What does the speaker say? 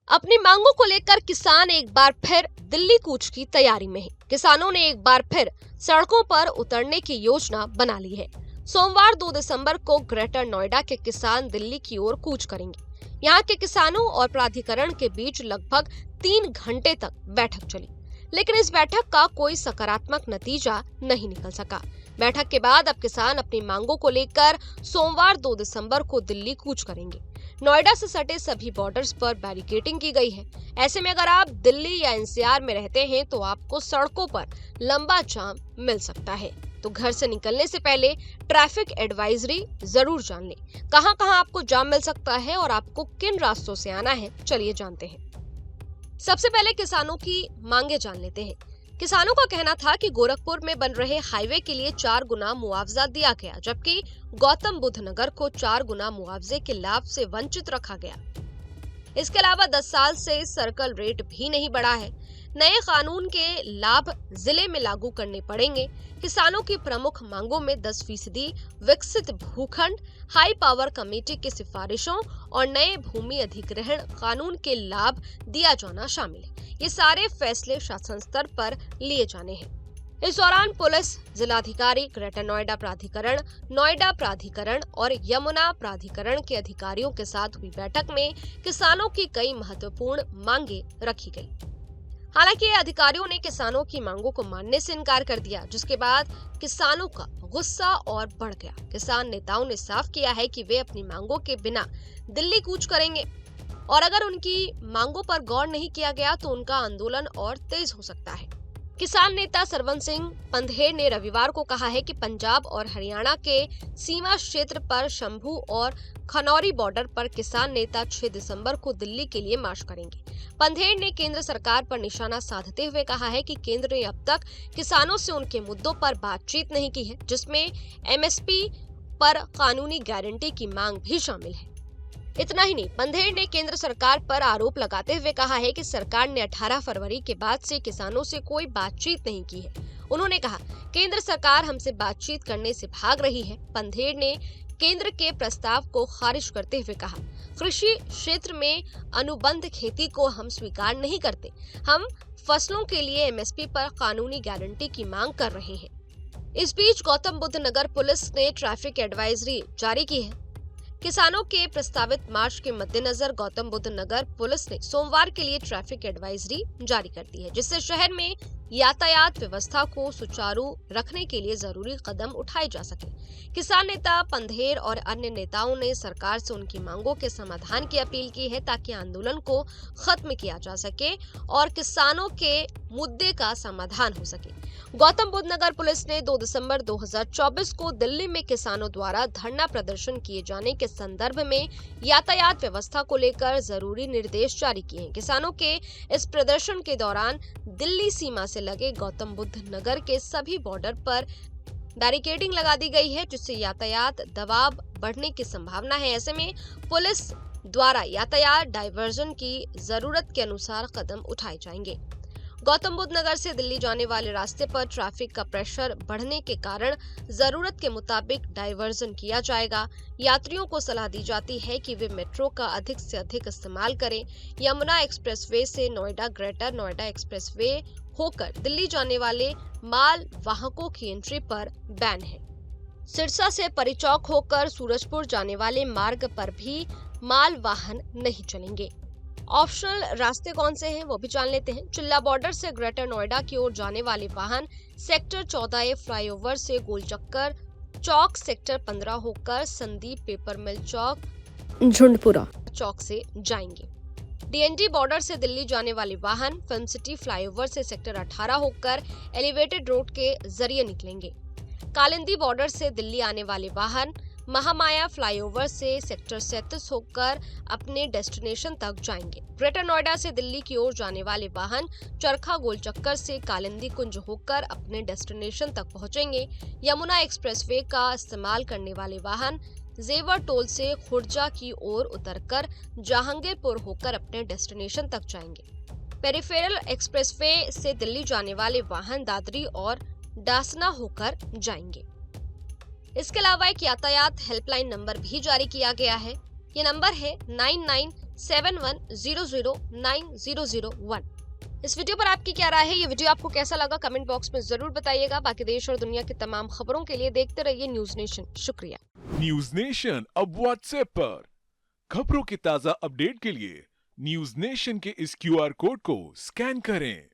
अपनी मांगों को लेकर किसान एक बार फिर दिल्ली कूच की तैयारी में है। किसानों ने एक बार फिर सड़कों पर उतरने की योजना बना ली है। सोमवार 2 दिसंबर को ग्रेटर नोएडा के किसान दिल्ली की ओर कूच करेंगे। यहाँ के किसानों और प्राधिकरण के बीच लगभग 3 घंटे तक बैठक चली, लेकिन इस बैठक का कोई सकारात्मक नतीजा नहीं निकल सका। बैठक के बाद अब किसान अपनी मांगों को लेकर सोमवार 2 दिसंबर को दिल्ली कूच करेंगे। नोएडा से सटे सभी बॉर्डर्स पर बैरिकेडिंग की गई है। ऐसे में अगर आप दिल्ली या एनसीआर में रहते हैं तो आपको सड़कों पर लंबा जाम मिल सकता है। तो घर से निकलने से पहले ट्रैफिक एडवाइजरी जरूर जान लें। कहां-कहां आपको जाम मिल सकता है और आपको किन रास्तों से आना है, चलिए जानते हैं। सबसे पहले किसानों की मांगे जान लेते हैं। किसानों का कहना था कि गोरखपुर में बन रहे हाईवे के लिए 4 गुना मुआवजा दिया गया, जबकि गौतम बुद्ध नगर को 4 गुना मुआवजे के लाभ से वंचित रखा गया। इसके अलावा 10 साल से सर्कल रेट भी नहीं बढ़ा है। नए कानून के लाभ जिले में लागू करने पड़ेंगे। किसानों की प्रमुख मांगों में 10% विकसित भूखंड, हाई पावर कमेटी की सिफारिशों और नए भूमि अधिग्रहण कानून के लाभ दिया जाना शामिल है। ये सारे फैसले शासन स्तर पर लिए जाने हैं। इस दौरान पुलिस, जिलाधिकारी, ग्रेटर नोएडा प्राधिकरण और यमुना प्राधिकरण के अधिकारियों के साथ हुई बैठक में किसानों की कई महत्वपूर्ण मांगे रखी गई। हालांकि अधिकारियों ने किसानों की मांगों को मानने से इनकार कर दिया, जिसके बाद किसानों का गुस्सा और बढ़ गया। किसान नेताओं ने साफ किया है कि वे अपनी मांगों के बिना दिल्ली कूच करेंगे और अगर उनकी मांगों पर गौर नहीं किया गया तो उनका आंदोलन और तेज हो सकता है। किसान नेता सरवन सिंह पंधेर ने रविवार को कहा है कि पंजाब और हरियाणा के सीमा क्षेत्र पर शंभू और खनौरी बॉर्डर पर किसान नेता 6 दिसंबर को दिल्ली के लिए मार्च करेंगे। पंधेर ने केंद्र सरकार पर निशाना साधते हुए कहा है कि केंद्र ने अब तक किसानों से उनके मुद्दों पर बातचीत नहीं की है, जिसमें एमएसपी पर कानूनी गारंटी की मांग भी शामिल है। इतना ही नहीं, पंधेर ने केंद्र सरकार पर आरोप लगाते हुए कहा है कि सरकार ने 18 फरवरी के बाद से किसानों से कोई बातचीत नहीं की है। उन्होंने कहा, केंद्र सरकार हमसे बातचीत करने से भाग रही है। पंधेर ने केंद्र के प्रस्ताव को खारिज करते हुए कहा, कृषि क्षेत्र में अनुबंध खेती को हम स्वीकार नहीं करते। हम फसलों के लिए एमएसपी पर कानूनी गारंटी की मांग कर रहे हैं। इस बीच गौतम बुद्ध नगर पुलिस ने ट्रैफिक एडवाइजरी जारी की है। किसानों के प्रस्तावित मार्च के मद्देनजर गौतम बुद्ध नगर पुलिस ने सोमवार के लिए ट्रैफिक एडवाइजरी जारी कर दी है, जिससे शहर में यातायात व्यवस्था को सुचारू रखने के लिए जरूरी कदम उठाए जा सके। किसान नेता पंधेर और अन्य नेताओं ने सरकार से उनकी मांगों के समाधान की अपील की है, ताकि आंदोलन को खत्म किया जा सके और किसानों के मुद्दे का समाधान हो सके। गौतम बुद्ध नगर पुलिस ने 2 दिसंबर 2024 को दिल्ली में किसानों द्वारा धरना प्रदर्शन किए जाने के संदर्भ में यातायात व्यवस्था को लेकर जरूरी निर्देश जारी किए हैं। किसानों के इस प्रदर्शन के दौरान दिल्ली सीमा से लगे गौतम बुद्ध नगर के सभी बॉर्डर पर बैरिकेडिंग लगा दी गई है, जिससे यातायात दबाव बढ़ने की संभावना है। ऐसे में पुलिस द्वारा यातायात डायवर्जन की जरूरत के अनुसार कदम उठाए जाएंगे। गौतम बुद्ध नगर से दिल्ली जाने वाले रास्ते पर ट्रैफिक का प्रेशर बढ़ने के कारण जरूरत के मुताबिक डायवर्जन किया जाएगा। यात्रियों को सलाह दी जाती है कि वे मेट्रो का अधिक से अधिक इस्तेमाल करें। यमुना एक्सप्रेसवे से नोएडा, ग्रेटर नोएडा एक्सप्रेसवे होकर दिल्ली जाने वाले माल वाहकों की एंट्री पर बैन है। सिरसा से परिचौक होकर सूरजपुर जाने वाले मार्ग पर भी माल वाहन नहीं चलेंगे। ऑप्शनल रास्ते कौन से हैं वो भी जान लेते हैं। चिल्ला बॉर्डर से ग्रेटर नोएडा की ओर जाने वाले वाहन सेक्टर 14A फ्लाईओवर से गोलचक्कर चौक, सेक्टर 15 होकर संदीप पेपर मिल चौक, झुंडपुरा चौक से जाएंगे। डीएनडी बॉर्डर से दिल्ली जाने वाले वाहन फिल्म सिटी फ्लाईओवर से सेक्टर 18 होकर एलिवेटेड रोड के जरिए निकलेंगे। कालिंदी बॉर्डर से दिल्ली आने वाले वाहन महामाया फ्लाईओवर से सेक्टर 37 होकर अपने डेस्टिनेशन तक जाएंगे। ग्रेटर नोएडा से दिल्ली की ओर जाने वाले वाहन चरखा गोलचक्कर से कालिंदी कुंज होकर अपने डेस्टिनेशन तक पहुंचेंगे। यमुना एक्सप्रेसवे का इस्तेमाल करने वाले वाहन जेवर टोल से खुर्जा की ओर उतरकर जहांगीरपुर होकर अपने डेस्टिनेशन तक जाएंगे। पेरिफेरल एक्सप्रेसवे से दिल्ली जाने वाले वाहन दादरी और डासना होकर जाएंगे। इसके अलावा एक यातायात हेल्पलाइन नंबर भी जारी किया गया है। ये नंबर है 71009001। इस वीडियो पर आपकी क्या राय है? ये वीडियो आपको कैसा लगा? कमेंट बॉक्स में जरूर बताइएगा। बाकी देश और दुनिया की तमाम खबरों के लिए देखते रहिए न्यूज नेशन। शुक्रिया। न्यूज नेशन अब व्हाट्सएप पर खबरों के ताजा अपडेट के लिए न्यूज नेशन के इस QR कोड को स्कैन करें।